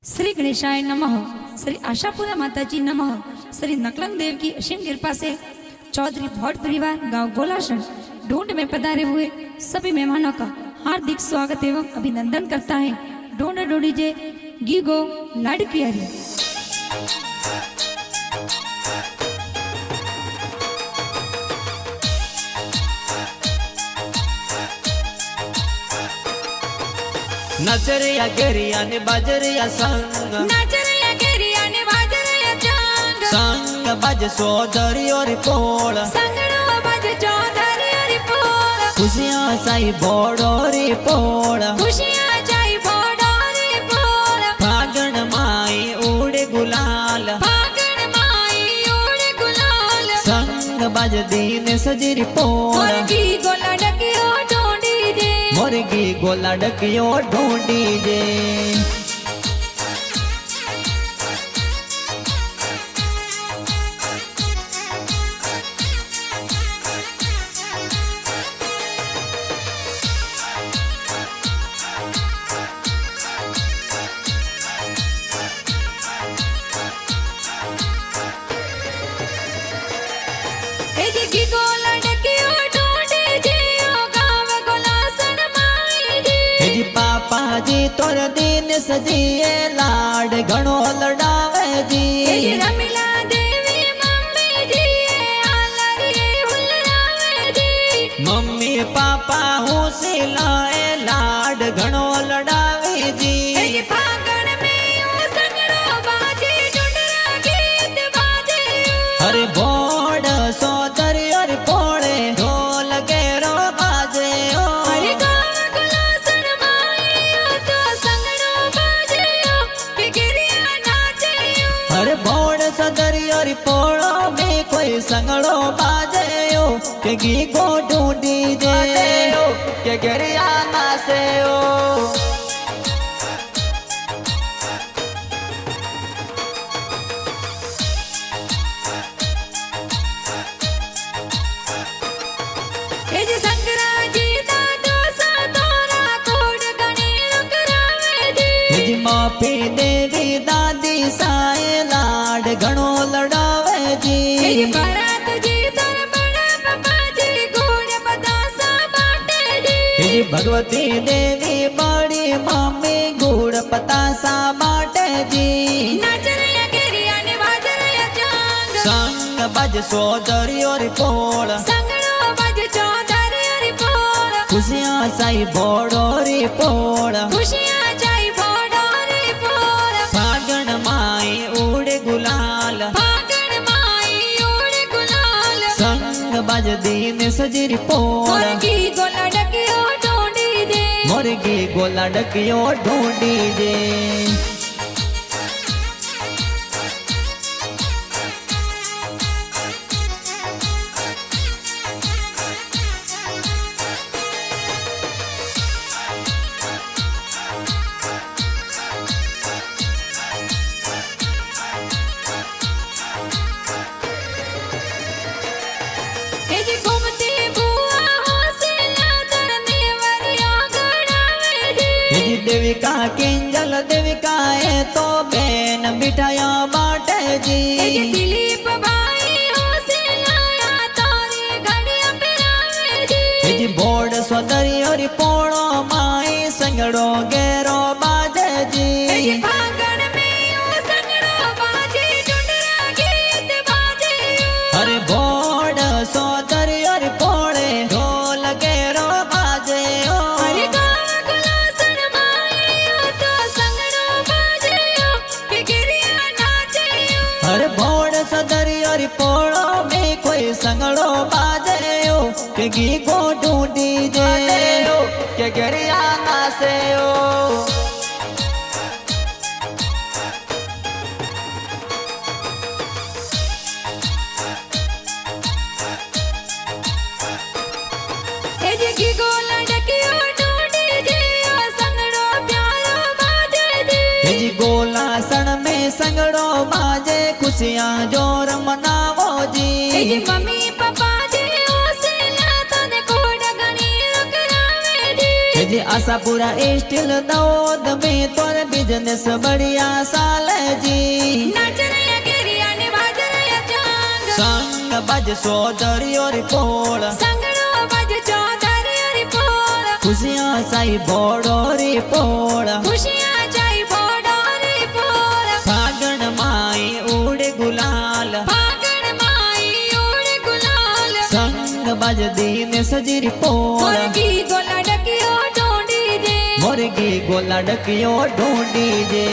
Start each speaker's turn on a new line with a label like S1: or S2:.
S1: श्री गणेशाय नमः। श्री आशापुरा माताजी नमः। श्री नकलंग देव की असीम कृपा से चौधरी भट्ट परिवार गांव गोलासन ढूंढ में पधारे हुए सभी मेहमानों का हार्दिक स्वागत एवं अभिनंदन करता है ढूंढ ढूंढीजे गीगो लाडकियारी।
S2: नजरिया गेरिया ने बाजरिया संग
S1: नाचरिया गेरिया ने बाजरिया चांग
S2: संग बज सोदरी और पोल
S1: संगड़ो बज चौधरी और पोल
S2: खुशियां साई बोडोरी पोल
S1: खुशियां जाई बोडोरी पोल
S2: फागण माई उड़े गुलाल
S1: फागण माई उड़े गुलाल
S2: संग बज दीन सजरी पोल
S1: मुर्गी गोला डकियो ढूंढी दे
S2: मुर्गी गोला डकियो ढूंढी जे
S1: की गोला डकियो ढूंढी दे ओ गाँव गोलासन माई दे
S2: जी पापा जी तोर दीन सजिए लाड घणो लड़ावे जी
S1: रमिला देवी मम्मी जी आलरी हुलरावे जी
S2: मम्मी पापा हूँ सिलाए लाड घणो लड़ावे जी
S1: फागण में यूं संगड़ो बाजे डुंडरा गीत बाजे
S2: हरे बोड सोदरी और पोड़े ढोल गेरो बाजे ओ
S1: हरे गाँव गोलासन माई तो संगड़ो बाजे के गिरिया नाचे
S2: हरे बोड सदरी और पोड़ो में कोई संगड़ो बाजे ओ के गी को ढूंढी जे के गिरिया नाचे ओ
S1: संगरा जी दादो सा तोरा कोड गणी रुकरावे
S2: जी माफी देवी दादी साए लाड घणो लड़ावे जी
S1: बारात जी तर बड़ा पापा जी घोड़ बतासा बाटे
S2: जी भगवती देवी बड़ी मम्मी गुड़ पतासा बाटे जी
S1: नाचरिया गिरिया ने बाजरिया चांग
S2: संग बज सोदरी और पोल
S1: संगड़ो बज चौधरी और पोल
S2: खुशियां साई बोडोरी पोल
S1: खुशियां जाई बोडोरी पोल
S2: फागण माई उड़े गुलाल
S1: फागण माई उड़े गुलाल
S2: संग बज दीन सजरी पोल
S1: मुर्गी गोला डकियो ढूंढी दे
S2: मुर्गी गोला डकियो ढूंढी जे
S1: घूमती बुआ हौसला तरने वरिया गड़ावे दे
S2: जी देविका किंजल देविका है तो बेन मिठाया बाटे जी
S1: दिलीप भाई हौसला तारी घड़िया पिरावे दे
S2: जी बोर्ड सोदरी और पोड़ो माई संगड़ो गेरो बाजे जी
S1: फागण में यूं संगड़ो बाजे डुंडरा गीत बाजे
S2: अरे बोर्ड सोदरी और पोड़े ढोल गेरो बाजे ओ
S1: हरे गाँव गोलासन माई तो संगड़ो बाजे के गिरिया नाचे
S2: अरे बोर्ड सोदरी और पोड़ो में कोई संगड़ो बाजे ओ के गी को ढूंढी जे के गरिया नासे ओ
S1: की गोला डकियो ढूंढी दे ओ संगड़ो प्यारो बाजे दे
S2: जी गोला सण में संगड़ो बाजे खुशियां जोर मनावो जी
S1: मम्मी पापा जी हौसला तने कोड गणी रुकरावे दे
S2: ये आशापुरा स्टील दाऊद में तोर बिजनेस बढ़िया साल जी
S1: नाच रया गिरिया ने बाज रया चांग
S2: संग बज सोदरी और पोल
S1: संगड़ो बज चौधरी री पोल
S2: खुशियाँ साई बोड़ो री पोल
S1: खुशियां जाई बोडो री पोल
S2: फागण माई उड़े गुलाल
S1: फागण माई उड़े गुलाल
S2: संग बज दीन सजरी पोल
S1: मुर्गी गोला डकियो ढूंढी जे
S2: मुर्गी गोला डकियो ढूंढी जे